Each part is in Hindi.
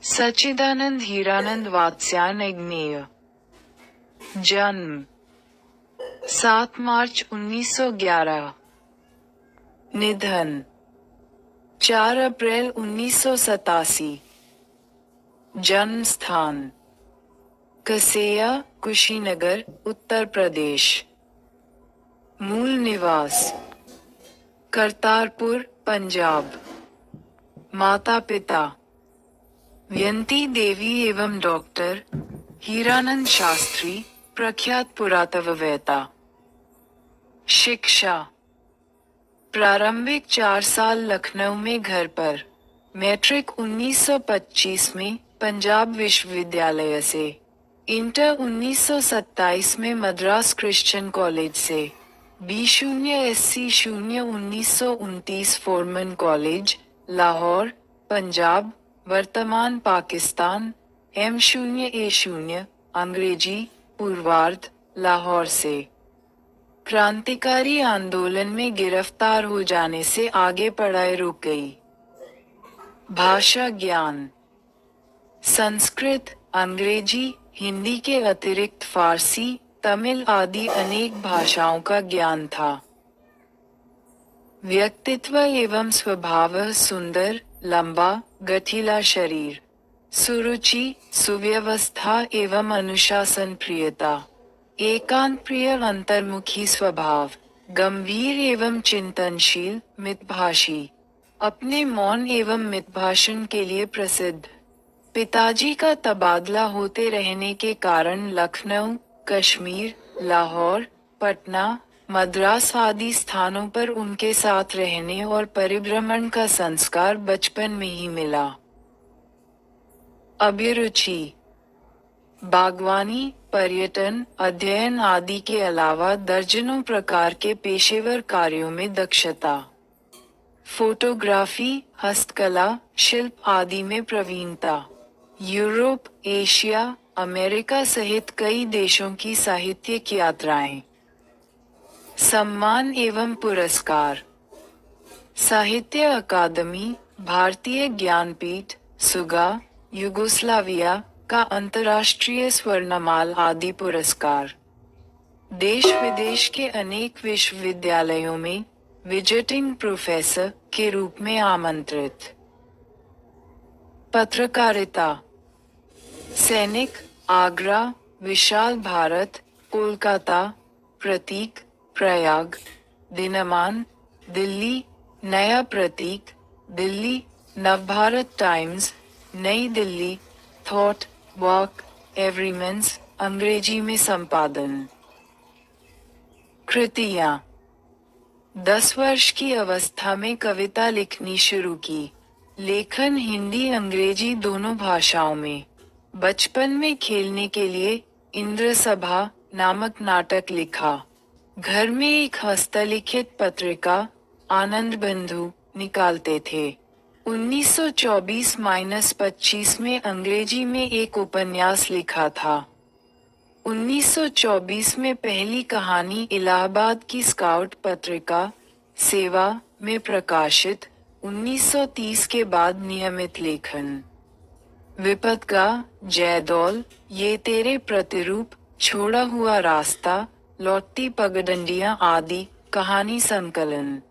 सच्चिदानंद हीरानंद वात्स्यायन। जन्म 7 मार्च 1911। निधन 4 अप्रैल 1987। जन्म स्थान कसेया, कुशीनगर, उत्तर प्रदेश। मूल निवास करतारपुर, पंजाब। माता पिता व्यंती देवी एवं डॉक्टर हीरानंद शास्त्री, प्रख्यात पुरातत्ववेत्ता। शिक्षा प्रारंभिक 4 साल लखनऊ में घर पर, मैट्रिक 1925 में पंजाब विश्वविद्यालय से, इंटर 1927 में मद्रास क्रिश्चियन कॉलेज से, B.Sc. 1929 Foreman college, Lahore, Punjab, वर्तमान पाकिस्तान, M.A. अंग्रेजी, पूर्वार्ध, लाहौर से। क्रांतिकारी आंदोलन में गिरफ्तार हो जाने से आगे पढ़ाई रुक गई। भाषा ज्ञान संस्कृत, अंग्रेजी, हिंदी के अतिरिक्त फारसी, तमिल आदि अनेक भाषाओं का ज्ञान था। व्यक्तित्व एवं स्वभाव सुंदर, लंबा, गठीला शरीर। सुरुचि, सुव्यवस्था एवं अनुशासन प्रियता। एकांत प्रिय अंतर्मुखी स्वभाव। गंभीर एवं चिंतनशील, मितभाषी। अपने मौन एवं मितभाषण के लिए प्रसिद्ध। पिताजी का तबादला होते रहने के कारण लखनऊ, कश्मीर, लाहौर, पटना, मद्रास आदि स्थानों पर उनके साथ रहने और परिभ्रमण का संस्कार बचपन में ही मिला। अभिरुचि बागवानी, पर्यटन, अध्ययन आदि के अलावा दर्जनों प्रकार के पेशेवर कार्यों में दक्षता। फोटोग्राफी, हस्तकला, शिल्प आदि में प्रवीणता। यूरोप, एशिया, अमेरिका सहित कई देशों की साहित्यिक यात्राएं। सम्मान एवं पुरस्कार साहित्य अकादमी, भारतीय ज्ञानपीठ, सुगा, युगोस्लाविया का अंतर्राष्ट्रीय स्वर्णमाल आदि पुरस्कार। देश विदेश के अनेक विश्वविद्यालयों में विजिटिंग प्रोफेसर के रूप में आमंत्रित। पत्रकारिता सैनिक, आगरा, विशाल भारत, कोलकाता, प्रतीक, प्रयाग, दिनमान, दिल्ली, नया प्रतीक, दिल्ली, नवभारत टाइम्स, नई दिल्ली, थॉट, वॉक, एवरीमेंस, अंग्रेजी में संपादन। कृतियां 10 वर्ष की अवस्था में कविता लिखनी शुरू की। लेखन हिंदी अंग्रेजी दोनों भाषाओं में। बचपन में खेलने के लिए इंद्र सभा नामक नाटक लिखा। घर में एक हस्तलिखित पत्रिका आनंद बंधु निकालते थे। 1924-25 में अंग्रेजी में एक उपन्यास लिखा था। 1924 में पहली कहानी इलाहाबाद की स्काउट पत्रिका सेवा में प्रकाशित। 1930 के बाद नियमित लेखन। विपत्का, जयदौल, ये तेरे प्रतिरूप, छोड़ा हुआ रास्ता, लौटती पगडंडियां आदि कहानी संकलन।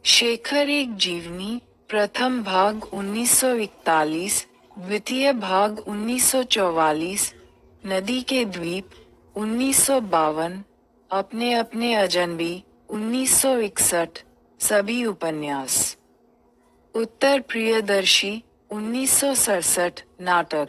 शेखर एक जीवनी, प्रथम भाग 1941, द्वितीय भाग 1944, नदी के द्वीप 1952, अपने अपने अजनबी 1961, सभी उपन्यास। उत्तर प्रियदर्शी 1967 नाटक।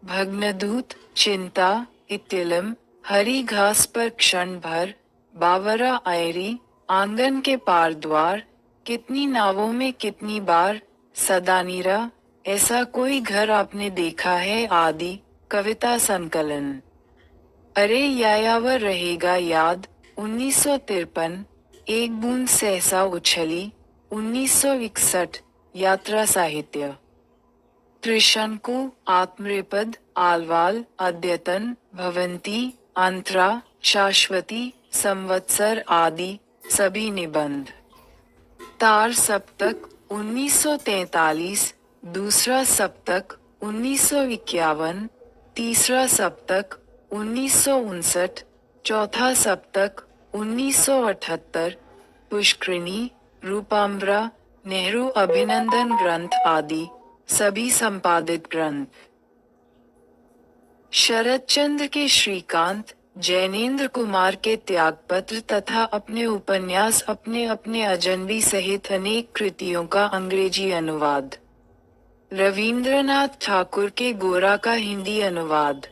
भग्नदूत, चिंता, इत्यलम, हरी घास पर क्षण भर, बावरा आयरी, आंगन के पार द्वार, कितनी नावों में कितनी बार, सदानीरा, ऐसा कोई घर आपने देखा है आदि कविता संकलन। अरे यायावर रहेगा याद 1953, एक बूंद सहसा उछली 1961, यात्रा साहित्य। त्रिशंकु, आत्मरिपद, आलवाल, अद्यतन, भवंती, अंतरा, शाश्वती, संवत्सर आदि सभी निबंध। तार सप्तक 1943, दूसरा सप्तक 1951, तीसरा सप्तक 1959, चौथा सप्तक 1978, पुष्करिणी, रूपाम्बरा, नेहरू अभिनंदन ग्रंथ आदि सभी संपादित ग्रंथ। शरदचंद्र के श्रीकांत, जैनेन्द्र कुमार के त्यागपत्र तथा अपने उपन्यास अपने अपने अजनबी सहित अनेक कृतियों का अंग्रेजी अनुवाद। रवींद्रनाथ ठाकुर के गोरा का हिंदी अनुवाद।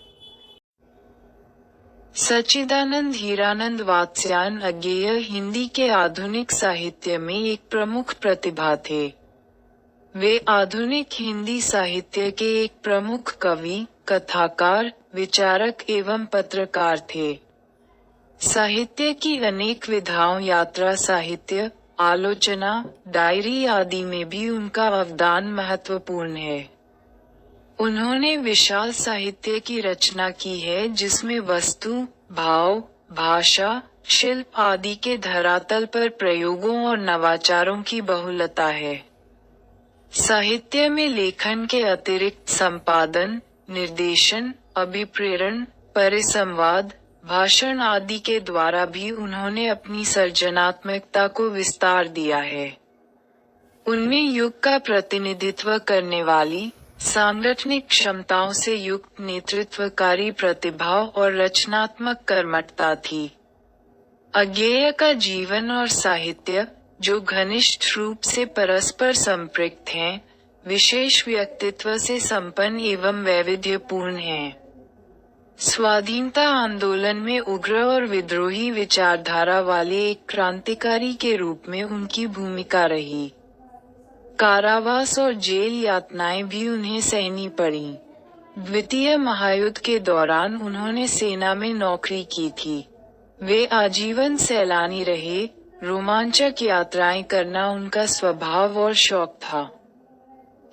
सच्चिदानंद हीरानंद वात्स्यायन अज्ञेय हिंदी के आधुनिक साहित्य में एक प्रमुख प्रतिभा थे। वे आधुनिक हिंदी साहित्य के एक प्रमुख कवि, कथाकार, विचारक एवं पत्रकार थे। साहित्य की अनेक विधाओं यात्रा साहित्य, आलोचना, डायरी आदि में भी उनका अवदान महत्वपूर्ण है। उन्होंने विशाल साहित्य की रचना की है जिसमें वस्तु, भाव, भाषा, शिल्प आदि के धरातल पर प्रयोगों और नवाचारों की बहुलता है। साहित्य में लेखन के अतिरिक्त संपादन, निर्देशन, अभिप्रेरण, परिसंवाद, भाषण आदि के द्वारा भी उन्होंने अपनी सर्जनात्मकता को विस्तार दिया है। उनमें युग का प्रतिनिधित्व करने वाली, सांगठनिक क्षमताओं से युक्त नेतृत्वकारी प्रतिभा और रचनात्मक कर्मठता थी। अज्ञेय का जीवन और साहित्य, जो घनिष्ठ रूप से परस्पर संपृक्त हैं, विशेष व्यक्तित्व से संपन्न एवं वैविध्यपूर्ण हैं। स्वाधीनता आंदोलन में उग्र और विद्रोही विचारधारा वाले एक क्रांतिकारी के रूप में उनकी भूमिका रही। कारावास और जेल यातनाएं भी उन्हें सहनी पड़ी। द्वितीय महायुद्ध के दौरान उन्होंने सेना में नौकरी की थी। वे आजीवन सैलानी रहे, रोमांचक यात्राएं करना उनका स्वभाव और शौक था।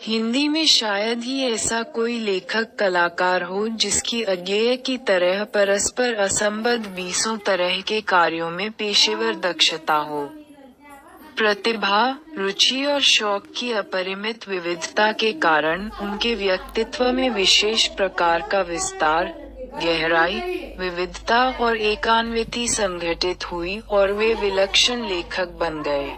हिंदी में शायद ही ऐसा कोई लेखक कलाकार हो जिसकी अज्ञेय की तरह परस्पर असंबद्ध 20 तरह के कार्यों में पेशेवर दक्षता हो। प्रतिभा, रुचि और शौक की अपरिमित विविधता के कारण उनके व्यक्तित्व में विशेष प्रकार का विस्तार, गहराई, विविधता और एकान्विति संघटित हुई और वे विलक्षण लेखक बन गए।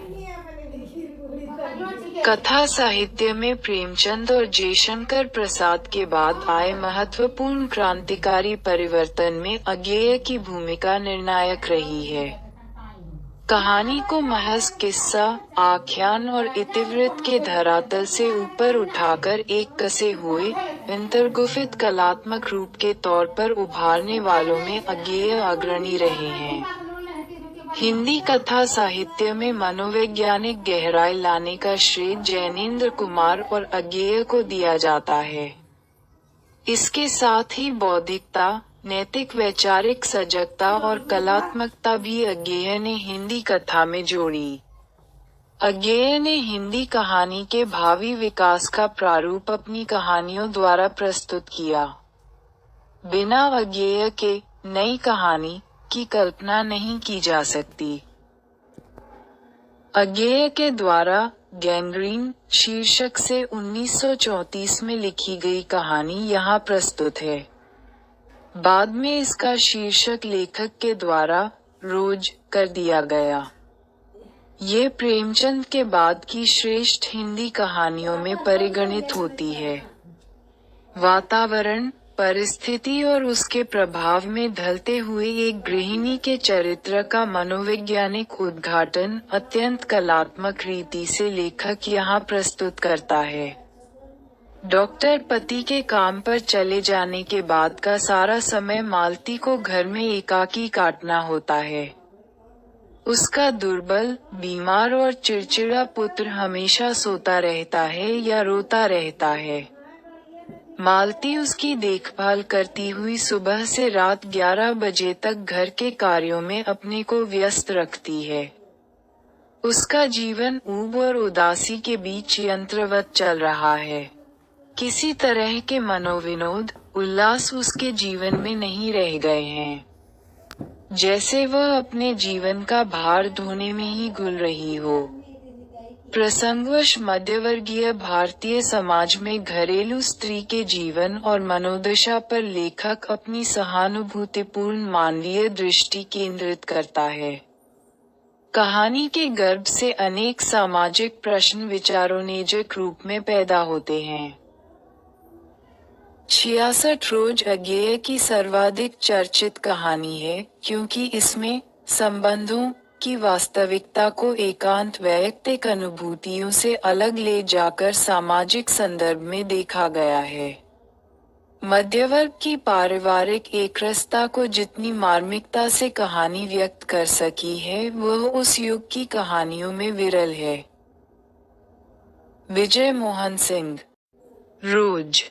कथा साहित्य में प्रेमचंद और जयशंकर प्रसाद के बाद आए महत्वपूर्ण क्रांतिकारी परिवर्तन में अज्ञेय की भूमिका निर्णायक रही है। कहानी को महज किस्सा, आख्यान और इतिवृत्त के धरातल से ऊपर उठाकर एक कसे हुए, अंतर्गुफित कलात्मक रूप के तौर पर उभारने वालों में अज्ञेय अग्रणी रहे हैं। हिंदी कथा साहित्य में मनोवैज्ञानिक गहराई लाने का श्रेय जैनेन्द्र कुमार और अज्ञेय को दिया जाता है। इसके साथ ही बौद्धिकता, नैतिक वैचारिक सजगता और कलात्मकता भी अज्ञेय ने हिंदी कथा में जोड़ी। अज्ञेय ने हिंदी कहानी के भावी विकास का प्रारूप अपनी कहानियों द्वारा प्रस्तुत किया। बिना अज्ञेय के नई कहानी की कल्पना नहीं की जा सकती। अज्ञेय के द्वारा गैंग्रीन शीर्षक से 1934 में लिखी गई कहानी यहाँ प्रस्तुत है। बाद में इसका शीर्षक लेखक के द्वारा रोज कर दिया गया। ये प्रेमचंद के बाद की श्रेष्ठ हिंदी कहानियों में परिगणित होती है। वातावरण, परिस्थिति और उसके प्रभाव में ढलते हुए एक गृहिणी के चरित्र का मनोवैज्ञानिक उद्घाटन अत्यंत कलात्मक रीति से लेखक यहाँ प्रस्तुत करता है। डॉक्टर पति के काम पर चले जाने के बाद का सारा समय मालती को घर में एकाकी काटना होता है। उसका दुर्बल, बीमार और चिड़चिड़ा पुत्र हमेशा सोता रहता है या रोता रहता है। मालती उसकी देखभाल करती हुई सुबह से रात 11 बजे तक घर के कार्यों में अपने को व्यस्त रखती है। उसका जीवन ऊब और उदासी के बीच यंत्रवत चल रहा है। किसी तरह के मनोविनोद, उल्लास उसके जीवन में नहीं रह गए हैं। जैसे वह अपने जीवन का भार ढोने में ही घुल रही हो। प्रसंगवश मध्यवर्गीय भारतीय समाज में घरेलू स्त्री के जीवन और मनोदशा पर लेखक अपनी सहानुभूतिपूर्ण मानवीय दृष्टि केंद्रित करता है। कहानी के गर्भ से अनेक सामाजिक प्रश्न विचारोनेजक रूप में पैदा होते हैं। 66 रोज अज्ञेय की सर्वाधिक चर्चित कहानी है, क्योंकि इसमें संबंधों की वास्तविकता को एकांत वैयक्तिक अनुभूतियों से अलग ले जाकर सामाजिक संदर्भ में देखा गया है। मध्यवर्ग की पारिवारिक एकरसता को जितनी मार्मिकता से कहानी व्यक्त कर सकी है, वह उस युग की कहानियों में विरल है। विजय मोहन सिंह। रोज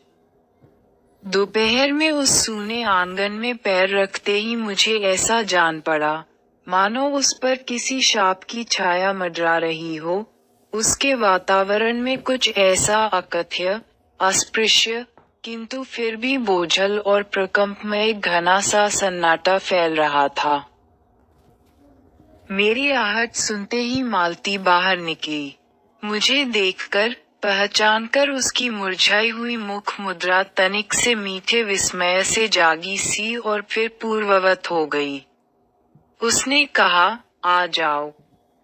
दोपहर में उस सूने आंगन में पैर रखते ही मुझे ऐसा जान पड़ा, मानो उस पर किसी शाप की छाया मंडरा रही हो। उसके वातावरण में कुछ ऐसा अकथ्य, अस्पृश्य, किंतु फिर भी बोझल और प्रकंपमय घना सा सन्नाटा फैल रहा था। मेरी आहट सुनते ही मालती बाहर निकली। मुझे देखकर, पहचानकर उसकी मुरझाई हुई मुख मुद्रा तनिक से मीठे विस्मय से जागी सी और फिर पूर्ववत हो गई। उसने कहा, आ जाओ,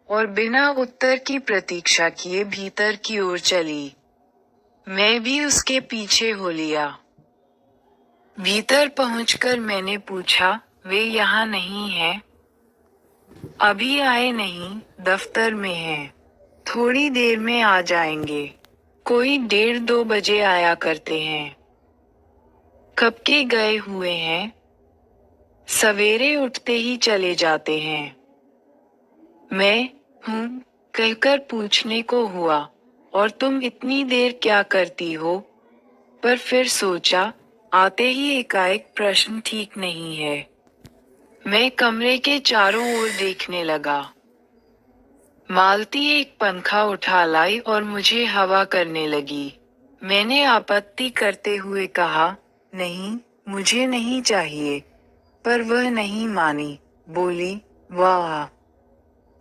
और बिना उत्तर की प्रतीक्षा किए भीतर की ओर चली। मैं भी उसके पीछे हो लिया। भीतर पहुंचकर मैंने पूछा, वे यहाँ नहीं हैं? अभी आए नहीं, दफ्तर में हैं। थोड़ी देर में आ जाएंगे। कोई 1:30-2 बजे आया करते हैं। कब के गए हुए हैं? सवेरे उठते ही चले जाते हैं। मैं कहकर पूछने को हुआ, और तुम इतनी देर क्या करती हो? पर फिर सोचा, आते ही एकाएक प्रश्न ठीक नहीं है। मैं कमरे के चारों ओर देखने लगा। मालती एक पंखा उठा लाई और मुझे हवा करने लगी। मैंने आपत्ति करते हुए कहा, नहीं, मुझे नहीं चाहिए। पर वह नहीं मानी, बोली, वाह,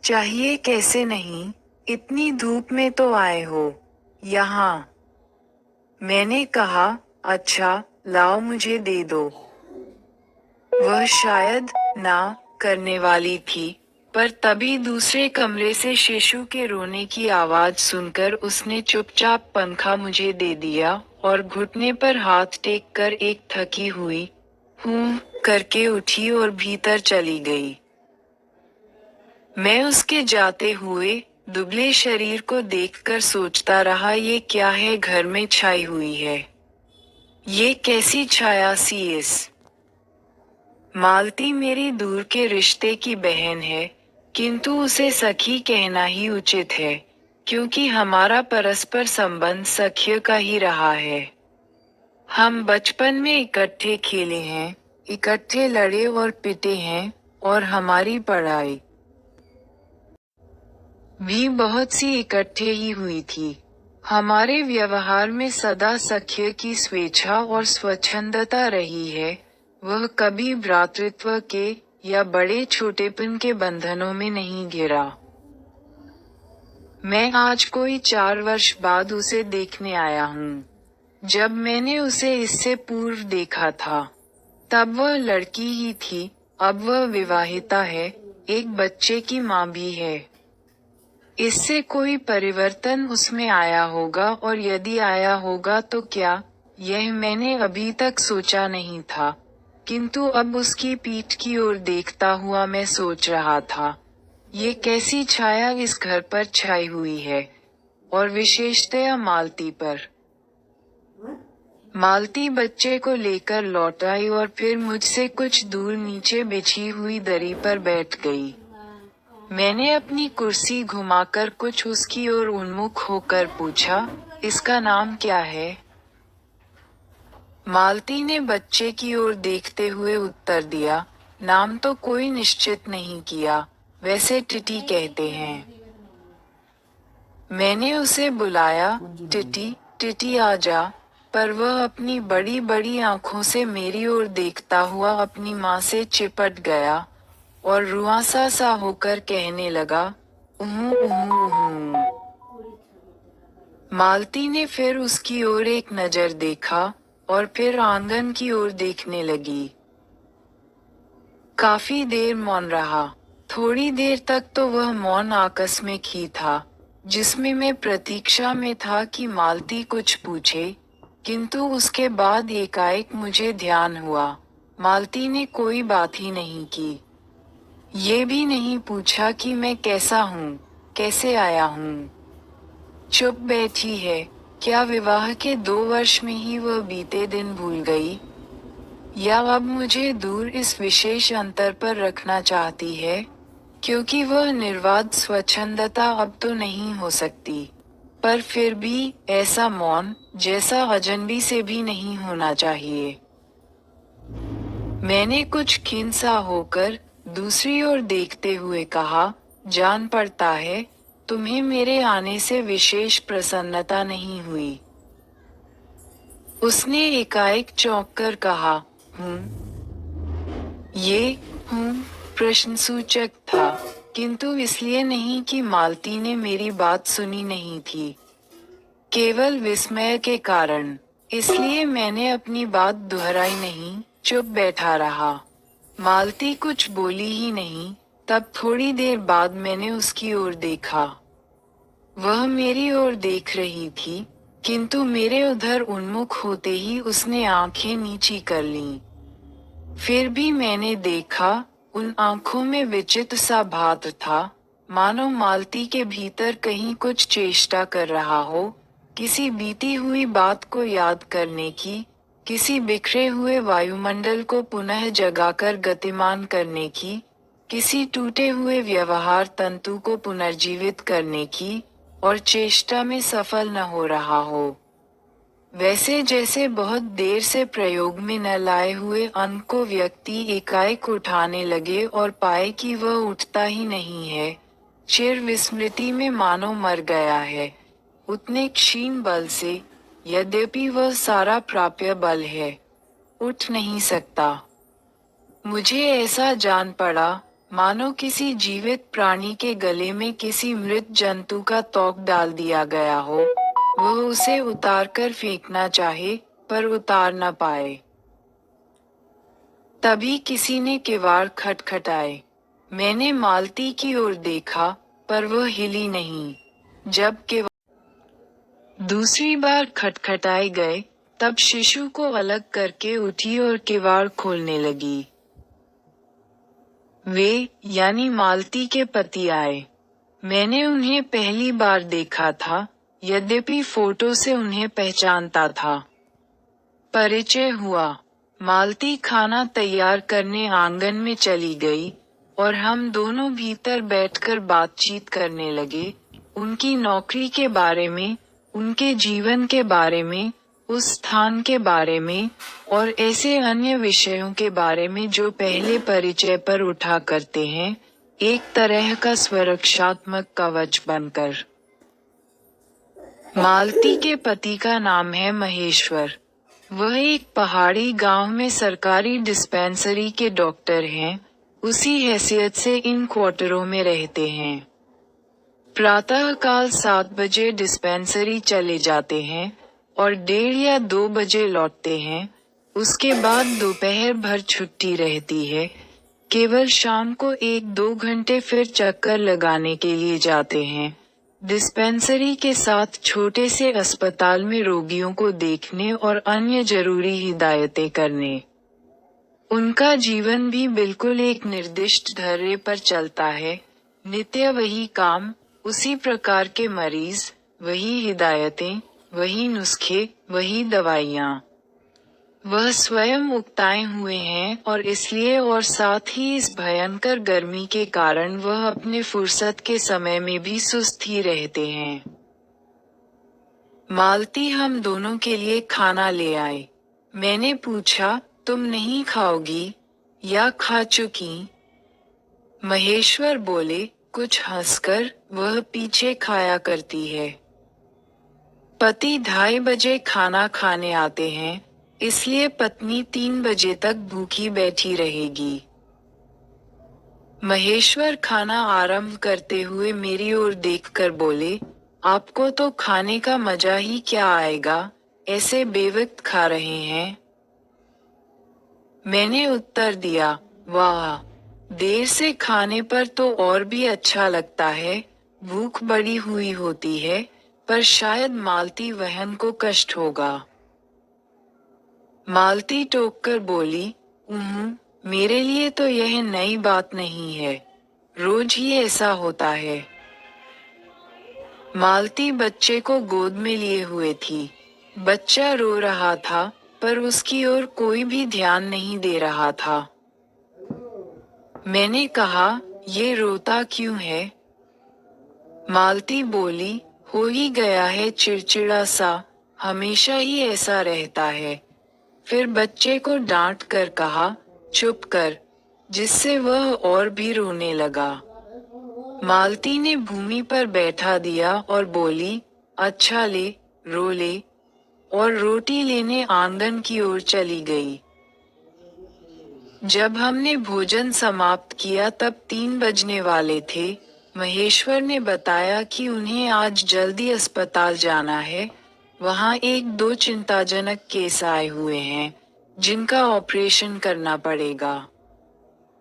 चाहिए कैसे नहीं, इतनी धूप में तो आए हो यहाँ। मैंने कहा, अच्छा, लाओ मुझे दे दो। वह शायद ना करने वाली थी, पर तभी दूसरे कमरे से शिशु के रोने की आवाज सुनकर उसने चुपचाप पंखा मुझे दे दिया और घुटने पर हाथ टेक कर एक थकी हुई करके उठी और भीतर चली गई। मैं उसके जाते हुए दुबले शरीर को देखकर सोचता रहा, ये क्या है घर में छाई हुई है? ये कैसी छाया सी इस? मालती मेरी दूर के रिश्ते की बहन है, किंतु उसे सखी कहना ही उचित है, क्योंकि हमारा परस्पर संबंध सख्य का ही रहा है। हम बचपन में इकट्ठे खेले हैं, इकट्ठे लड़े और पिटे हैं, और हमारी पढ़ाई भी बहुत सी इकट्ठे ही हुई थी। हमारे व्यवहार में सदा सख्य की स्वेच्छा और स्वच्छंदता रही है। वह कभी भ्रातृत्व के या बड़े छोटेपन के बंधनों में नहीं घिरा। मैं आज कोई 4 वर्ष बाद उसे देखने आया हूँ। जब मैंने उसे इससे पूर्व देखा था, तब वह लड़की ही थी। अब वह विवाहिता है, एक बच्चे की माँ भी है। इससे कोई परिवर्तन उसमें आया होगा, और यदि आया होगा तो क्या, यह मैंने अभी तक सोचा नहीं था, किंतु अब उसकी पीठ की ओर देखता हुआ मैं सोच रहा था, ये कैसी छाया इस घर पर छाई हुई है, और विशेषतया मालती पर। मालती बच्चे को लेकर लौट आई और फिर मुझसे कुछ दूर नीचे बिछी हुई दरी पर बैठ गई। मैंने अपनी कुर्सी घुमाकर कुछ उसकी ओर उन्मुख होकर पूछा, इसका नाम क्या है? मालती ने बच्चे की ओर देखते हुए उत्तर दिया, नाम तो कोई निश्चित नहीं किया, वैसे टिटी कहते हैं। मैंने उसे बुलाया, टिटी, टिटी आ जा, पर वह अपनी बड़ी बड़ी आंखों से मेरी ओर देखता हुआ अपनी माँ से चिपट गया और रुआंसा सा होकर कहने लगा, उहूं उहूं उहूं। मालती ने फिर उसकी ओर एक नजर देखा और फिर आंगन की ओर देखने लगी। काफी देर मौन रहा। थोड़ी देर तक तो वह मौन आकस्मिक ही था, जिसमें मैं प्रतीक्षा में था कि मालती कुछ पूछे, किंतु उसके बाद एकाएक मुझे ध्यान हुआ, मालती ने कोई बात ही नहीं की। ये भी नहीं पूछा कि मैं कैसा हूँ, कैसे आया हूँ। चुप बैठी है। क्या विवाह के 2 वर्ष में ही वह बीते दिन भूल गई? या अब मुझे दूर इस विशेष अंतर पर रखना चाहती है, क्योंकि वह निर्वाद स्वच्छंदता अब तो नहीं हो सकती, पर फिर भी ऐसा मौन जैसा अजनबी से भी नहीं होना चाहिए। मैंने कुछ खिन्न सा होकर दूसरी ओर देखते हुए कहा, जान पड़ता है, तुम्हें मेरे आने से विशेष प्रसन्नता नहीं हुई। उसने एकाएक चौंक कर कहा, हूँ। ये हूँ प्रश्नसूचक था, किंतु इसलिए नहीं कि मालती ने मेरी बात सुनी नहीं थी, केवल विस्मय के कारण। इसलिए मैंने अपनी बात दोहराई नहीं, चुप बैठा रहा। मालती कुछ बोली ही नहीं। तब थोड़ी देर बाद मैंने उसकी ओर देखा। वह मेरी ओर देख रही थी, किंतु मेरे उधर उन्मुख होते ही उसने आंखें नीची कर लीं। फिर भी मैंने देखा, उन आंखों में विचित्र सा भाव था, मानो मालती के भीतर कहीं कुछ चेष्टा कर रहा हो, किसी बीती हुई बात को याद करने की, किसी बिखरे हुए वायुमंडल को पुनः जगाकर गतिमान करने की, किसी टूटे हुए व्यवहार तंतु को पुनर्जीवित करने की, और चेष्टा में सफल न हो रहा हो। वैसे जैसे बहुत देर से प्रयोग में न लाए हुए अंक को व्यक्ति एकाएक उठाने लगे और पाए कि वह उठता ही नहीं है, चिर विस्मृति में मानो मर गया है, उतने क्षीण बल से, यद्यपि वह सारा प्राप्य बल है, उठ नहीं सकता। मुझे ऐसा जान पड़ा, मानो किसी जीवित प्राणी के गले में किसी मृत जंतु का तोक डाल दिया गया हो, वह उसे उतारकर फेंकना चाहे, पर उतार न पाए। तभी किसी ने किवाड़ खटखटाए। मैंने मालती की ओर देखा, पर वह हिली नहीं। जब किवाड़ दूसरी बार खटखटाए गए, तब शिशु को अलग करके उठी और किवाड़ खोलने लगी। वे, यानी मालती के पति आए। मैंने उन्हें पहली बार देखा था, यद्यपि फोटो से उन्हें पहचानता था। परिचय हुआ। मालती खाना तैयार करने आंगन में चली गई, और हम दोनों भीतर बैठकर बातचीत करने लगे, उनकी नौकरी के बारे में, उनके जीवन के बारे में, उस स्थान के बारे में, और ऐसे अन्य विषयों के बारे में जो पहले परिचय पर उठा करते हैं, एक तरह का सुरक्षात्मक कवच बनकर। मालती के पति का नाम है महेश्वर। वह एक पहाड़ी गांव में सरकारी डिस्पेंसरी के डॉक्टर हैं, उसी हैसियत से इन क्वार्टरों में रहते हैं। प्रातःकाल 7 बजे डिस्पेंसरी चले जाते हैं, और 1:30 या 2 बजे लौटते हैं। उसके बाद दोपहर भर छुट्टी रहती है, केवल शाम को 1-2 घंटे फिर चक्कर लगाने के लिए जाते हैं, डिस्पेंसरी के साथ छोटे से अस्पताल में रोगियों को देखने और अन्य जरूरी हिदायतें करने। उनका जीवन भी बिल्कुल एक निर्दिष्ट ढर्रे पर चलता है, नित्य वही काम, उसी प्रकार के मरीज, वही हिदायतें, वही नुस्खे, वही दवाइयाँ। वह स्वयं उकताए हुए हैं और इसलिए और साथ ही इस भयंकर गर्मी के कारण वह अपने फुर्सत के समय में भी सुस्त ही रहते हैं। मालती हम दोनों के लिए खाना ले आए। मैंने पूछा, तुम नहीं खाओगी, या खा चुकी? महेश्वर बोले, कुछ हंसकर, वह पीछे खाया करती है। पति 2:30 बजे खाना खाने आते हैं, इसलिए पत्नी 3 बजे तक भूखी बैठी रहेगी। महेश्वर खाना आरंभ करते हुए मेरी ओर देखकर बोले, आपको तो खाने का मजा ही क्या आएगा, ऐसे बेवक्त खा रहे हैं। मैंने उत्तर दिया, वाह, देर से खाने पर तो और भी अच्छा लगता है, भूख बड़ी हुई होती है, पर शायद मालती बहन को कष्ट होगा। मालती टोक कर बोली, मेरे लिए तो यह नई बात नहीं है, रोज ही ऐसा होता है। मालती बच्चे को गोद में लिए हुए थी। बच्चा रो रहा था, पर उसकी ओर कोई भी ध्यान नहीं दे रहा था। मैंने कहा, ये रोता क्यों है? मालती बोली, हो ही गया है चिड़चिड़ा सा, हमेशा ही ऐसा रहता है। फिर बच्चे को डांट कर कहा, चुप कर, जिससे वह और भी रोने लगा। मालती ने भूमि पर बैठा दिया और बोली, अच्छा ले, रो ले, और रोटी लेने आंगन की ओर चली गई। जब हमने भोजन समाप्त किया तब 3 बजने वाले थे। महेश्वर ने बताया कि उन्हें आज जल्दी अस्पताल जाना है, वहाँ 1-2 चिंताजनक केस आए हुए हैं, जिनका ऑपरेशन करना पड़ेगा।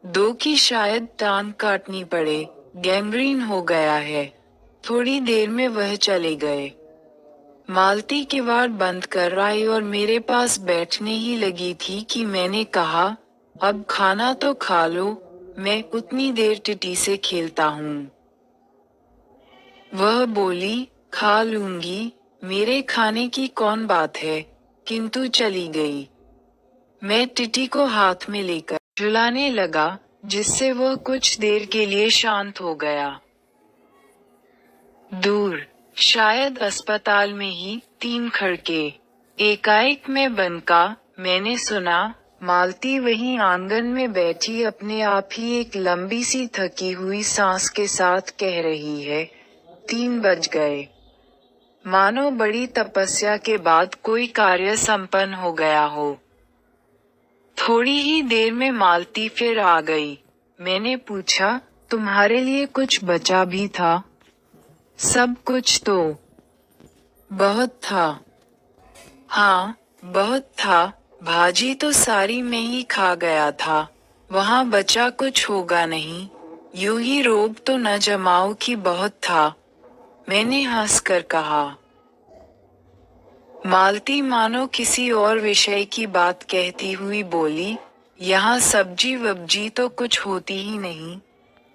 2 की शायद टांग काटनी पड़े, गैंग्रीन हो गया है। थोड़ी देर में वह चले गए। मालती किवाड़ बंद कर आई और मेरे पास बैठने ही लगी थी कि मैंने कहा, अब खाना तो खा लो, मैं उतनी देर टिटी से खेलता हूँ। वह बोली, खा लूंगी, मेरे खाने की कौन बात है, किंतु चली गई। मैं टिटी को हाथ में लेकर झुलाने लगा, जिससे वह कुछ देर के लिए शांत हो गया। दूर, शायद अस्पताल में ही, 3 खड़के। एकाएक मैं बनका, मैंने सुना, मालती वहीं आंगन में बैठी अपने आप ही एक लंबी सी थकी हुई सांस के साथ कह रही है, 3 बज गए। मानो बड़ी तपस्या के बाद कोई कार्य संपन्न हो गया हो। थोड़ी ही देर में मालती फिर आ गई। मैंने पूछा, तुम्हारे लिए कुछ बचा भी था? सब कुछ तो बहुत था। हाँ, बहुत था, भाजी तो सारी मैं ही खा गया था, वहाँ बचा कुछ होगा नहीं, यूं ही रोब तो न जमाओ कि बहुत था, मैंने हंसकर कहा। मालती मानो किसी और विषय की बात कहती हुई बोली, यहाँ सब्जी वब्जी तो कुछ होती ही नहीं,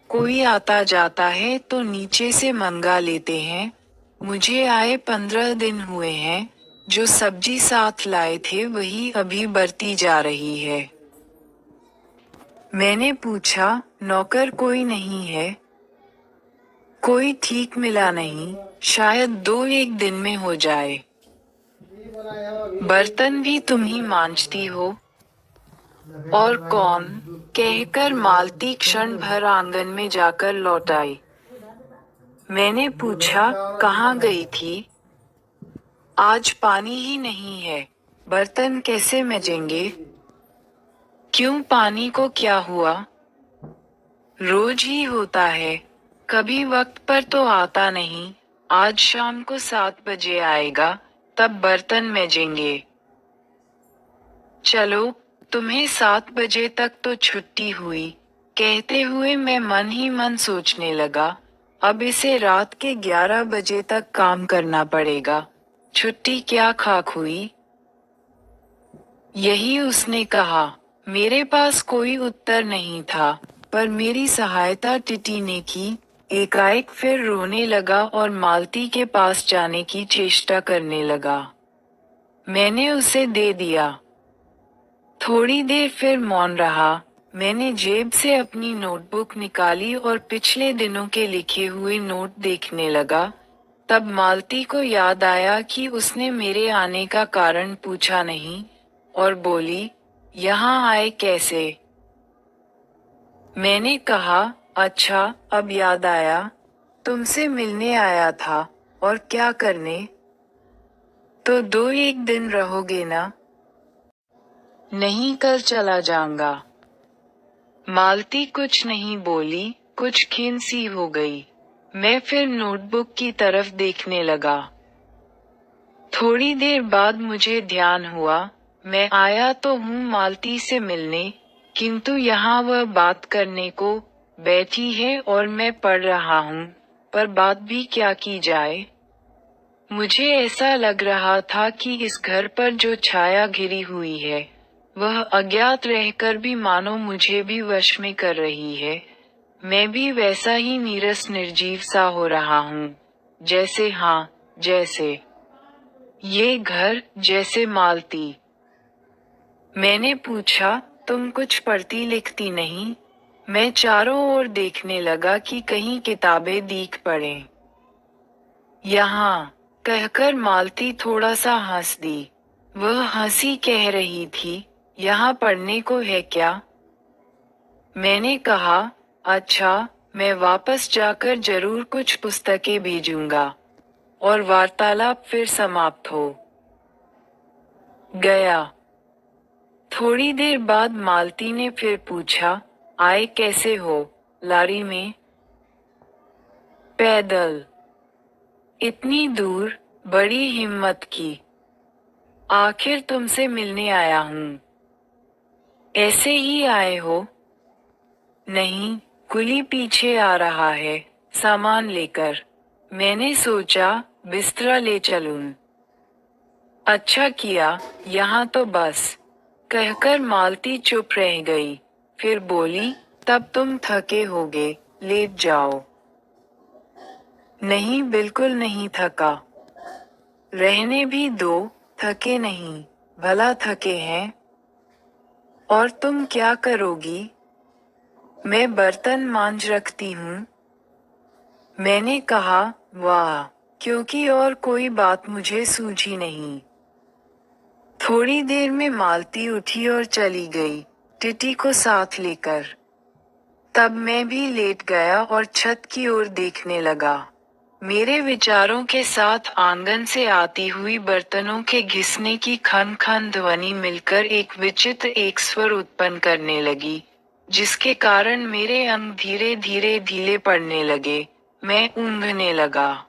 कोई आता जाता है तो नीचे से मंगा लेते हैं, मुझे आए 15 दिन हुए हैं, जो सब्जी साथ लाए थे वही अभी बरती जा रही है। मैंने पूछा, नौकर कोई नहीं है? कोई ठीक मिला नहीं, शायद 2-1 दिन में हो जाए। बर्तन भी तुम ही मांजती हो? और कौन? कहकर मालती क्षण भर आंगन में जाकर लौट आई। मैंने पूछा, कहाँ गई थी? आज पानी ही नहीं है, बर्तन कैसे मजेंगे? क्यों, पानी को क्या हुआ? रोज ही होता है, कभी वक्त पर तो आता नहीं, आज शाम को 7 बजे आएगा, तब बर्तन मजेंगे। चलो, तुम्हें 7 बजे तक तो छुट्टी हुई, कहते हुए मैं मन ही मन सोचने लगा, अब इसे रात के 11 बजे तक काम करना पड़ेगा, छुट्टी क्या खाक हुई। यही उसने कहा। मेरे पास कोई उत्तर नहीं था, पर मेरी सहायता टिटी ने की। एकाएक फिर रोने लगा और मालती के पास जाने की चेष्टा करने लगा। मैंने उसे दे दिया। थोड़ी देर फिर मौन रहा। मैंने जेब से अपनी नोटबुक निकाली और पिछले दिनों के लिखे हुए नोट देखने लगा। तब मालती को याद आया कि उसने मेरे आने का कारण पूछा नहीं, और बोली, यहाँ आए कैसे? मैंने कहा, अच्छा, अब याद आया, तुमसे मिलने आया था, और क्या करने? तो 2-1 दिन रहोगे ना? नहीं, कर चला जाऊंगा। मालती कुछ नहीं बोली, कुछ खिन्न सी हो गई। मैं फिर नोटबुक की तरफ देखने लगा। थोड़ी देर बाद मुझे ध्यान हुआ, मैं आया तो हूँ मालती से मिलने, किंतु यहाँ वह बात करने को बैठी है और मैं पढ़ रहा हूँ, पर बात भी क्या की जाए। मुझे ऐसा लग रहा था कि इस घर पर जो छाया घिरी हुई है, वह अज्ञात रहकर भी मानो मुझे भी वश में कर रही है। मैं भी वैसा ही नीरस निर्जीव सा हो रहा हूँ, जैसे ये घर, जैसे मालती। मैंने पूछा, तुम कुछ पढ़ती लिखती नहीं? मैं चारों ओर देखने लगा कि कहीं किताबें दिख पड़ें। यहाँ, कहकर मालती थोड़ा सा हंस दी। वह हंसी कह रही थी, यहाँ पढ़ने को है क्या? मैंने कहा, अच्छा, मैं वापस जाकर जरूर कुछ पुस्तकें भेजूंगा। और वार्तालाप फिर समाप्त हो गया। थोड़ी देर बाद मालती ने फिर पूछा, आए कैसे हो? लारी में? पैदल? इतनी दूर? बड़ी हिम्मत की। आखिर तुमसे मिलने आया हूँ। ऐसे ही आए हो? नहीं, कुली पीछे आ रहा है, सामान लेकर। मैंने सोचा, बिस्तरा ले चलूं। अच्छा किया, यहाँ तो बस। कहकर मालती चुप रह गई, फिर बोली, तब तुम थके होगे, लेट जाओ। नहीं, बिल्कुल नहीं थका। रहने भी दो, थके नहीं, भला थके हैं? और तुम क्या करोगी? मैं बर्तन मांज रखती हूँ। मैंने कहा, वाह, क्योंकि और कोई बात मुझे सूझी नहीं। थोड़ी देर में मालती उठी और चली गई, टिटी को साथ लेकर। तब मैं भी लेट गया और छत की ओर देखने लगा। मेरे विचारों के साथ आंगन से आती हुई बर्तनों के घिसने की खन खन ध्वनि मिलकर एक विचित्र एक स्वर उत्पन्न करने लगी, जिसके कारण मेरे अंग धीरे धीरे ढीले पड़ने लगे। मैं ऊँघने लगा।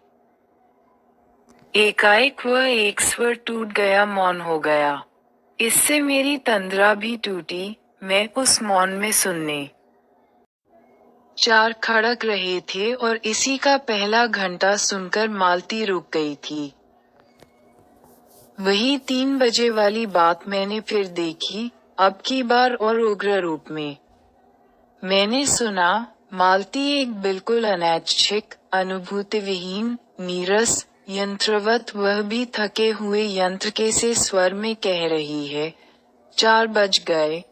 एकाएक वह एक स्वर टूट गया, मौन हो गया। इससे मेरी तंद्रा भी टूटी। मैं उस मौन में सुनने चार खड़क रहे थे और इसी का पहला घंटा सुनकर मालती रुक गई थी। वही 3 बजे वाली बात मैंने फिर देखी, अब की बार और उग्र रूप में। मैंने सुना, मालती एक बिल्कुल अनैच्छिक, अनुभूतिविहीन, नीरस, यंत्रवत, वह भी थके हुए यंत्र के से स्वर में कह रही है, 4 बज गए।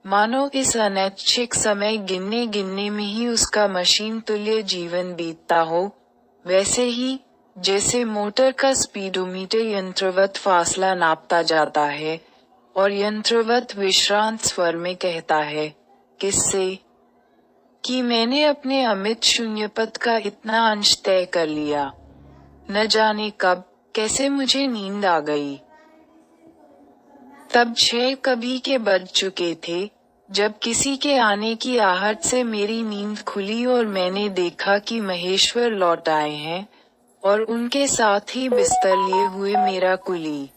मानो इस अनैच्छिक समय गिनने गिनने में ही उसका मशीन तुल्य जीवन बीतता हो, वैसे ही, जैसे मोटर का स्पीडोमीटर यंत्रवत फासला नापता जाता है, और यंत्रवत विश्रांत स्वर में कहता है, किससे? कि मैंने अपने अमित शून्यपद का इतना अंश तय कर लिया। न जाने कब, कैसे मुझे नींद आ गई। तब 6 कभी के बज चुके थे, जब किसी के आने की आहट से मेरी नींद खुली और मैंने देखा कि महेश्वर लौट आए हैं, और उनके साथ ही बिस्तर लिए हुए मेरा कुली।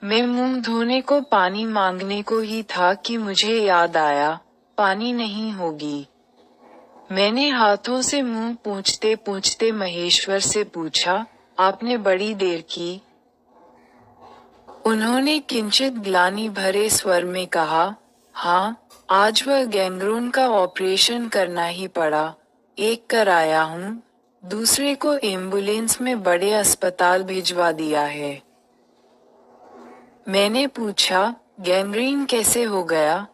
मैं मुंह धोने को पानी मांगने को ही था कि मुझे याद आया, पानी नहीं होगी। मैंने हाथों से मुंह पोंछते पोंछते महेश्वर से पूछा, आपने बड़ी देर की? उन्होंने किंचित ग्लानि भरे स्वर में कहा, हाँ, आज वह गैंग्रोन का ऑपरेशन करना ही पड़ा। एक कराया हूँ, दूसरे को एम्बुलेंस में बड़े अस्पताल भिजवा दिया है। मैंने पूछा, गैंग्रीन कैसे हो गया?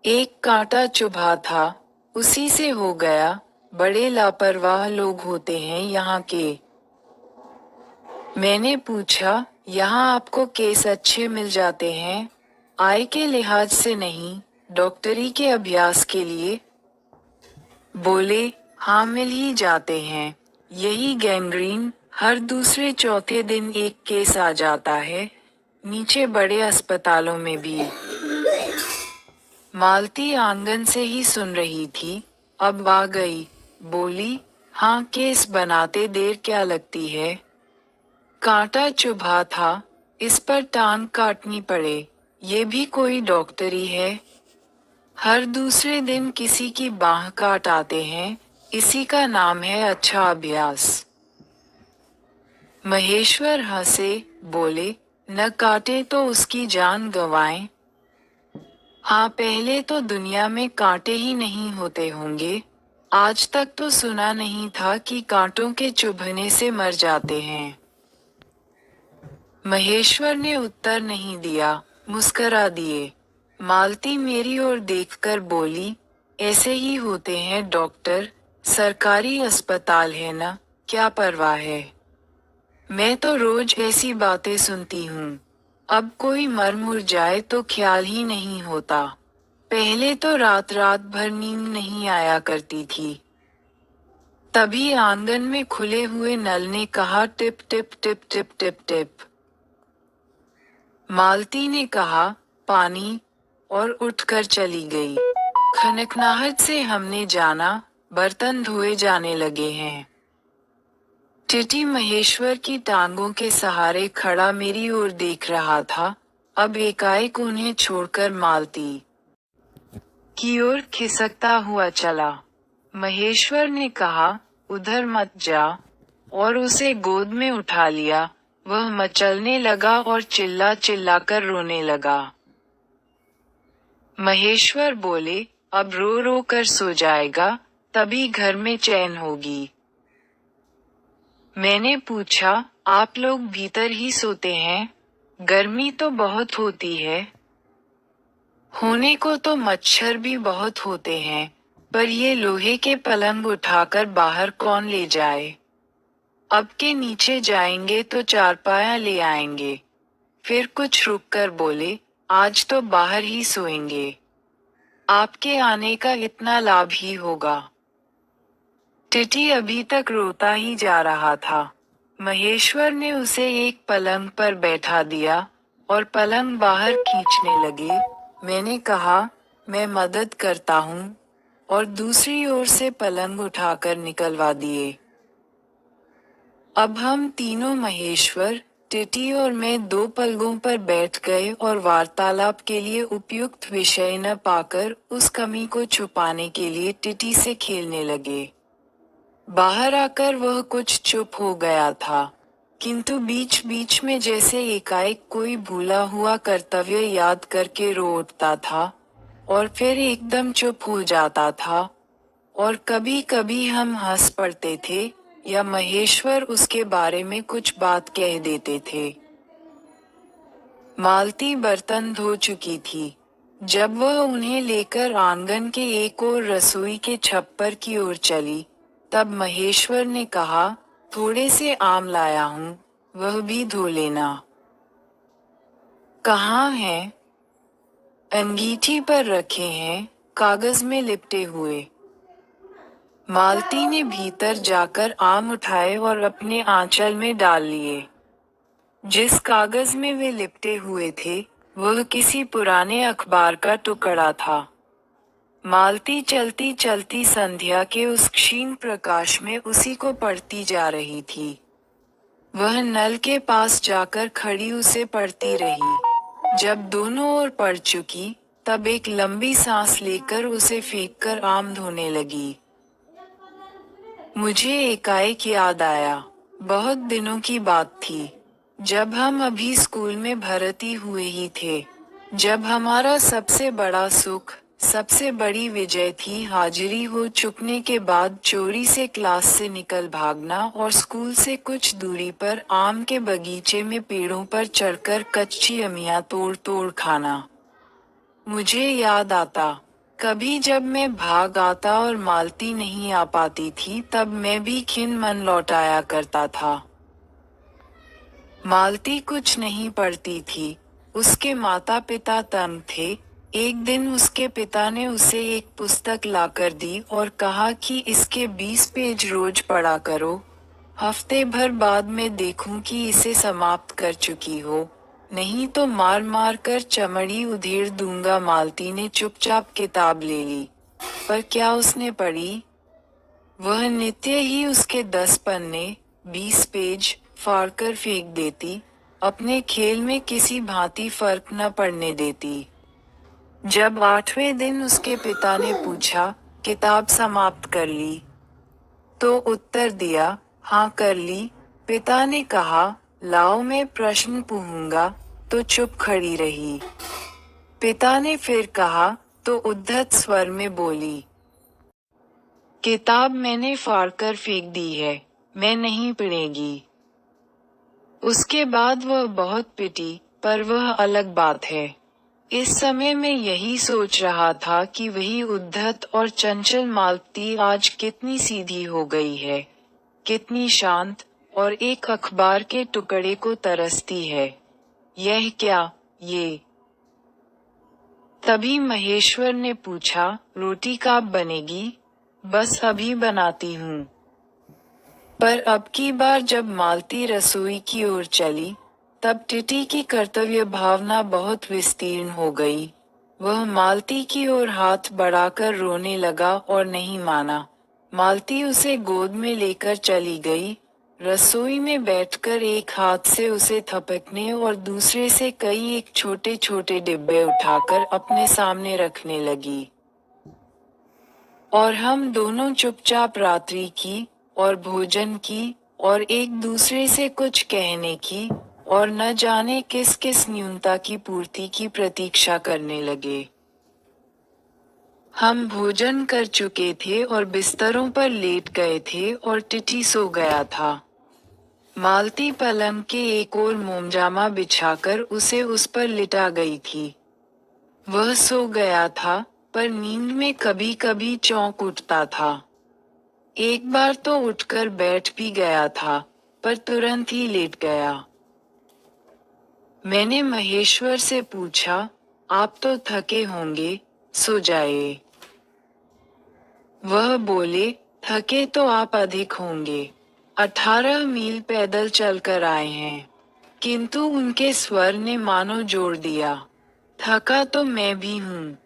एक कांटा चुभा था, उसी से हो गया। बड़े लापरवाह लोग होते हैं यहाँ के। मैंने पूछा, यहाँ आपको केस अच्छे मिल जाते हैं? आय के लिहाज से नहीं, डॉक्टरी के अभ्यास के लिए? बोले, हाँ, मिल ही जाते हैं। यही गैंग्रीन, हर दूसरे चौथे दिन एक केस आ जाता है, नीचे बड़े अस्पतालों में भी। मालती आंगन से ही सुन रही थी, अब आ गई, बोली, हाँ, केस बनाते देर क्या लगती है। कांटा चुभा था, इस पर टांग काटनी पड़े, ये भी कोई डॉक्टरी है। हर दूसरे दिन किसी की बाह काट आते हैं, इसी का नाम है अच्छा अभ्यास। महेश्वर हंसे, बोले, न काटे तो उसकी जान गंवाएं। हाँ, पहले तो दुनिया में कांटे ही नहीं होते होंगे। आज तक तो सुना नहीं था कि कांटों के चुभने से मर जाते हैं। महेश्वर ने उत्तर नहीं दिया, मुस्करा दिए। मालती मेरी ओर देखकर बोली, ऐसे ही होते हैं डॉक्टर, सरकारी अस्पताल है ना, क्या परवाह है। मैं तो रोज ऐसी बातें सुनती हूँ। अब कोई मर मुर जाए तो ख्याल ही नहीं होता। पहले तो रात रात भर नींद नहीं आया करती थी। तभी आंगन में खुले हुए नल ने कहा, टिप टिप टिप टिप टिप टिप। मालती ने कहा, पानी, और उठकर चली गई। खनखनाहट से हमने जाना, बर्तन धोए जाने लगे हैं। टिटी महेश्वर की टांगों के सहारे खड़ा मेरी ओर देख रहा था। अब एकाएक उन्हें छोड़कर मालती की ओर खिसकता हुआ चला। महेश्वर ने कहा, उधर मत जा, और उसे गोद में उठा लिया। वह मचलने लगा और चिल्ला चिल्लाकर रोने लगा। महेश्वर बोले, अब रो रो कर सो जाएगा, तभी घर में चैन होगी। मैंने पूछा, आप लोग भीतर ही सोते हैं? गर्मी तो बहुत होती है। होने को तो मच्छर भी बहुत होते हैं, पर ये लोहे के पलंग उठाकर बाहर कौन ले जाए। अब के नीचे जाएंगे तो चारपाया ले आएंगे। फिर कुछ रुक कर बोले, आज तो बाहर ही सोएंगे। आपके आने का इतना लाभ ही होगा। टिटी अभी तक रोता ही जा रहा था। महेश्वर ने उसे एक पलंग पर बैठा दिया, और पलंग बाहर खींचने लगे। मैंने कहा, मैं मदद करता हूँ, और दूसरी ओर से पलंग उठाकर निकलवा दिए। अब हम तीनों, महेश्वर, टिटी और मैं, दो पलंगों पर बैठ गए और वार्तालाप के लिए उपयुक्त विषय न पाकर उस कमी को छुपाने के लिए टिटी से खेलने लगे। बाहर आकर वह कुछ चुप हो गया था, किंतु बीच बीच में जैसे एकाएक कोई भूला हुआ कर्तव्य याद करके रो उठता था, और फिर एकदम चुप हो जाता था, और कभी कभी हम हंस पड़ते थे, या महेश्वर उसके बारे में कुछ बात कह देते थे। मालती बर्तन धो चुकी थी। जब वह उन्हें लेकर आंगन के एक और रसोई के छप्पर की ओर चली, तब महेश्वर ने कहा, थोड़े से आम लाया हूँ, वह भी धो लेना। कहाँ हैं? अंगीठी पर रखे हैं, कागज में लिपटे हुए। मालती ने भीतर जाकर आम उठाए और अपने आंचल में डाल लिए। जिस कागज में वे लिपटे हुए थे, वह किसी पुराने अखबार का टुकड़ा था। मालती चलती चलती संध्या के उस क्षीण प्रकाश में उसी को पढ़ती जा रही थी। वह नल के पास जाकर खड़ी उसे पढ़ती रही। जब दोनों ओर पढ़ चुकी, तब एक लंबी सांस लेकर उसे फेंककर आम धोने लगी। मुझे एकाएक याद आया, बहुत दिनों की बात थी, जब हम अभी स्कूल में भर्ती हुए ही थे। जब हमारा सबसे बड़ा सुख, सबसे बड़ी विजय थी हाजिरी हो चुकने के बाद चोरी से क्लास से निकल भागना और स्कूल से कुछ दूरी पर आम के बगीचे में पेड़ों पर चढ़कर कच्ची अमियां तोड़ तोड़ खाना। मुझे याद आता, कभी जब मैं भाग आता और मालती नहीं आ पाती थी, तब मैं भी खिन मन लौटाया करता था। मालती कुछ नहीं पढ़ती थी, उसके माता पिता तंग थे। एक दिन उसके पिता ने उसे एक पुस्तक लाकर दी और कहा कि इसके 20 पेज रोज पढ़ा करो। हफ्ते भर बाद मैं देखूं कि इसे समाप्त कर चुकी हो, नहीं तो मार मार कर चमड़ी उधेड़ दूंगा। मालती ने चुपचाप किताब ले ली, पर क्या उसने पढ़ी? वह नित्य ही उसके 10 पन्ने 20 पेज फाड़कर फेंक देती, अपने खेल में किसी भांति फर्क न पड़ने देती। जब 8वें दिन उसके पिता ने पूछा, किताब समाप्त कर ली? तो उत्तर दिया, हाँ कर ली। पिता ने कहा, लाओ मैं प्रश्न पूछूंगा, तो चुप खड़ी रही। पिता ने फिर कहा, तो उद्धत स्वर में बोली, किताब मैंने फाड़कर फेंक दी है, मैं नहीं पढ़ेगी। उसके बाद वह बहुत पिटी, पर वह अलग बात है। इस समय मैं यही सोच रहा था कि वही उद्धत और चंचल मालती आज कितनी सीधी हो गई है, कितनी शांत, और एक अखबार के टुकड़े को तरसती है। यह क्या, ये? तभी महेश्वर ने पूछा, रोटी कब बनेगी? बस अभी बनाती हूँ। पर अब की बार जब मालती रसोई की ओर चली, तब टिटी की कर्तव्य भावना बहुत विस्तीर्ण हो गई। वह मालती की ओर हाथ बढ़ाकर रोने लगा और नहीं माना। मालती उसे गोद में लेकर चली गई, रसोई में बैठकर एक हाथ से उसे थपकने और दूसरे से कई एक छोटे छोटे डिब्बे उठाकर अपने सामने रखने लगी। और हम दोनों चुपचाप रात्रि की, और भोजन की, और एक दूसरे से कुछ कहने की, और न जाने किस किस न्यूनता की पूर्ति की प्रतीक्षा करने लगे। हम भोजन कर चुके थे और बिस्तरों पर लेट गए थे और टिटी सो गया था। मालती पलंग के एक ओर मोमजामा बिछाकर उसे उस पर लिटा गई थी। वह सो गया था, पर नींद में कभी कभी चौंक उठता था। एक बार तो उठकर बैठ भी गया था, पर तुरंत ही लेट गया। मैंने महेश्वर से पूछा, आप तो थके होंगे, सो जाइए। वह बोले, थके तो आप अधिक होंगे, 18 मील पैदल चलकर आए हैं। किंतु उनके स्वर ने मानो जोड़ दिया, थका तो मैं भी हूँ।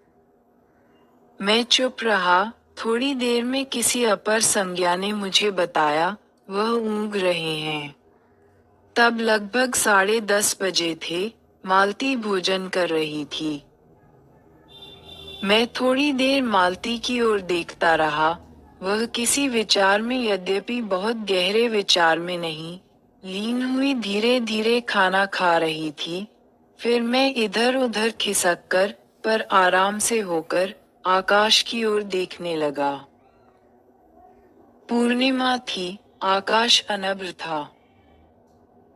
मैं चुप रहा। थोड़ी देर में किसी अपर संज्ञा ने मुझे बताया, वह ऊँघ रहे हैं। तब लगभग 10:30 बजे थे। मालती भोजन कर रही थी। मैं थोड़ी देर मालती की ओर देखता रहा। वह किसी विचार में, यद्यपि बहुत गहरे विचार में नहीं, लीन हुई धीरे धीरे खाना खा रही थी। फिर मैं इधर उधर खिसक कर, पर आराम से होकर, आकाश की ओर देखने लगा। पूर्णिमा थी, आकाश अनभ्र था।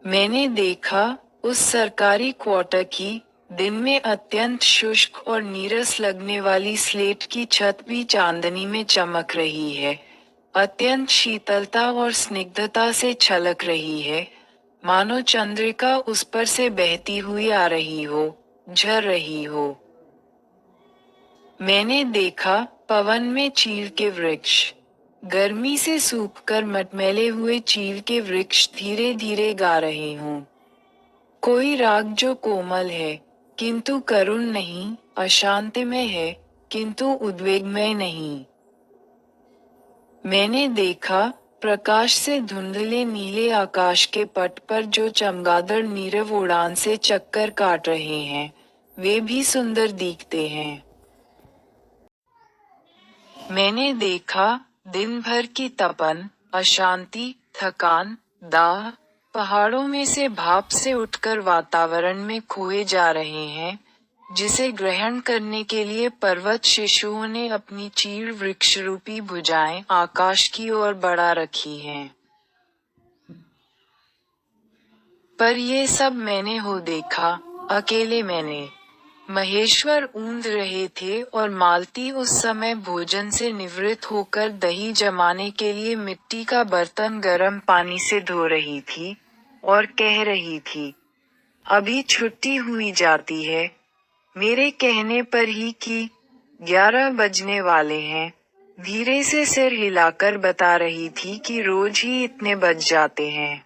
मैंने देखा, उस सरकारी क्वार्टर की, दिन में अत्यंत शुष्क और नीरस लगने वाली स्लेट की छत भी चांदनी में चमक रही है, अत्यंत शीतलता और स्निग्धता से छलक रही है, मानो चंद्रिका उस पर से बहती हुई आ रही हो, झर रही हो। मैंने देखा, पवन में चीड़ के वृक्ष, गर्मी से सूखकर मटमैले हुए चीड़ के वृक्ष धीरे धीरे गा रहे हों। कोई राग जो कोमल है, किंतु करुण नहीं, अशांतिमय है, किंतु उद्वेगमय नहीं। मैंने देखा, प्रकाश से धुंधले नीले आकाश के पट पर जो चमगादड़ नीरव उड़ान से चक्कर काट रहे हैं, वे भी सुंदर दिखते हैं। मैंने देखा, दिन भर की तपन, अशांति, थकान, दाह, पहाड़ों में से भाप से उठकर वातावरण में खोए जा रहे हैं, जिसे ग्रहण करने के लिए पर्वत शिशुओं ने अपनी चीड़ वृक्षरूपी भुजाएं आकाश की ओर बढ़ा रखी हैं। पर ये सब मैंने हो देखा, अकेले मैंने। महेश्वर ऊँघ रहे थे और मालती उस समय भोजन से निवृत्त होकर दही जमाने के लिए मिट्टी का बर्तन गर्म पानी से धो रही थी, और कह रही थी, अभी छुट्टी हुई जाती है। मेरे कहने पर ही कि 11 बजने वाले हैं, धीरे से सिर हिलाकर बता रही थी कि रोज ही इतने बज जाते हैं।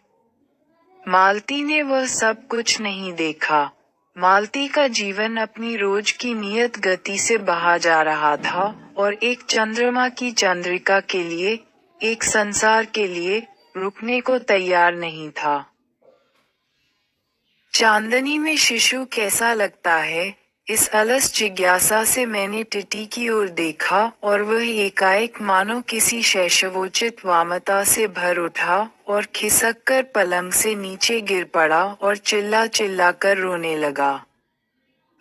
मालती ने वह सब कुछ नहीं देखा। मालती का जीवन अपनी रोज की नियत गति से बहा जा रहा था, और एक चंद्रमा की चंद्रिका के लिए, एक संसार के लिए रुकने को तैयार नहीं था। चांदनी में शिशु कैसा लगता है, इस अलस जिज्ञासा से मैंने टिटी की ओर देखा और वह एकाएक मानो किसी शैशवोचित वामता से भर उठा और खिसक कर पलंग से नीचे गिर पड़ा और चिल्ला चिल्ला कर रोने लगा।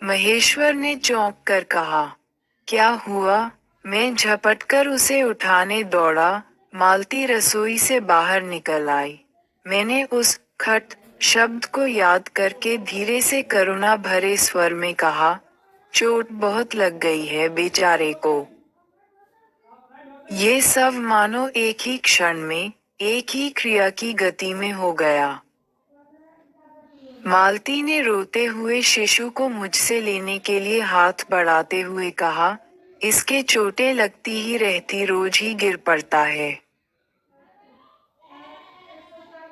महेश्वर ने चौंक कर कहा, क्या हुआ? मैं झपटकर उसे उठाने दौड़ा। मालती रसोई से बाहर निकल आई। मैंने उस खट शब्द को याद करके धीरे से करुणा भरे स्वर में कहा, चोट बहुत लग गई है बेचारे को। ये सब मानो एक ही क्षण में, एक ही क्रिया की गति में हो गया। मालती ने रोते हुए शिशु को मुझसे लेने के लिए हाथ बढ़ाते हुए कहा, इसके चोटें लगती ही रहती, रोज ही गिर पड़ता है।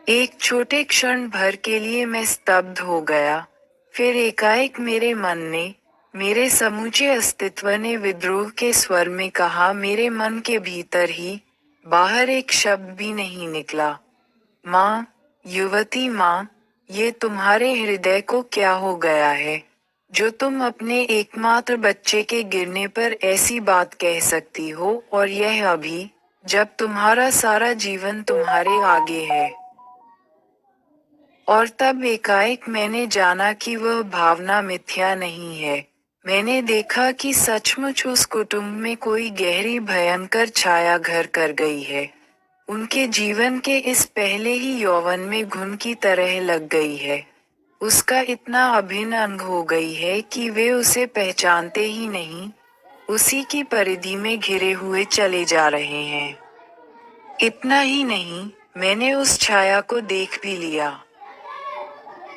एक छोटे क्षण भर के लिए मैं स्तब्ध हो गया। फिर एकाएक मेरे मन ने, मेरे समूचे अस्तित्व ने विद्रोह के स्वर में कहा, मेरे मन के भीतर ही, बाहर एक शब्द भी नहीं निकला। माँ, युवती माँ, ये तुम्हारे हृदय को क्या हो गया है, जो तुम अपने एकमात्र बच्चे के गिरने पर ऐसी बात कह सकती हो, और यह अभी, जब तुम्हारा सारा जीवन तुम्हारे आगे है। और तब एकाएक मैंने जाना कि वह भावना मिथ्या नहीं है। मैंने देखा कि सचमुच उस कुटुंब में कोई गहरी भयंकर छाया घर कर गई है। उनके जीवन के इस पहले ही यौवन में घुन की तरह लग गई है। उसका इतना अभिन्न अंग हो गई है कि वे उसे पहचानते ही नहीं, उसी की परिधि में घिरे हुए चले जा रहे हैं। इतना ही नहीं, मैंने उस छाया को देख भी लिया।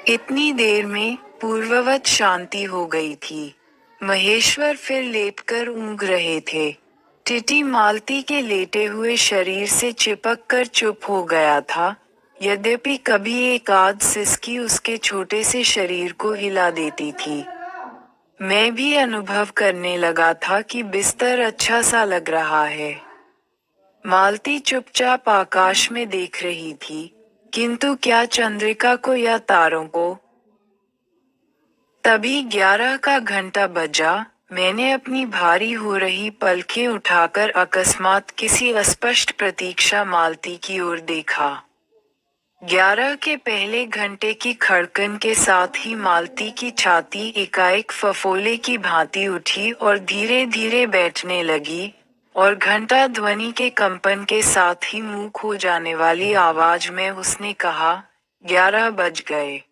इतनी देर में पूर्ववत शांति हो गई थी। महेश्वर फिर लेटकर ऊँघ रहे थे। टिटी मालती के लेटे हुए शरीर से चिपक कर चुप हो गया था, यद्यपि कभी एक आध सिसकी उसके छोटे से शरीर को हिला देती थी। मैं भी अनुभव करने लगा था कि बिस्तर अच्छा सा लग रहा है। मालती चुपचाप आकाश में देख रही थी, किंतु क्या चंद्रिका को या तारों को? तभी 11 का घंटा बजा। मैंने अपनी भारी हो रही पलकें उठाकर अकस्मात किसी अस्पष्ट प्रतीक्षा मालती की ओर देखा। 11 के पहले घंटे की खड़कन के साथ ही मालती की छाती एकाएक फफोले की भांति उठी और धीरे धीरे बैठने लगी, और घंटा ध्वनि के कंपन के साथ ही मुंह खो जाने वाली आवाज में उसने कहा, 11 बज गए।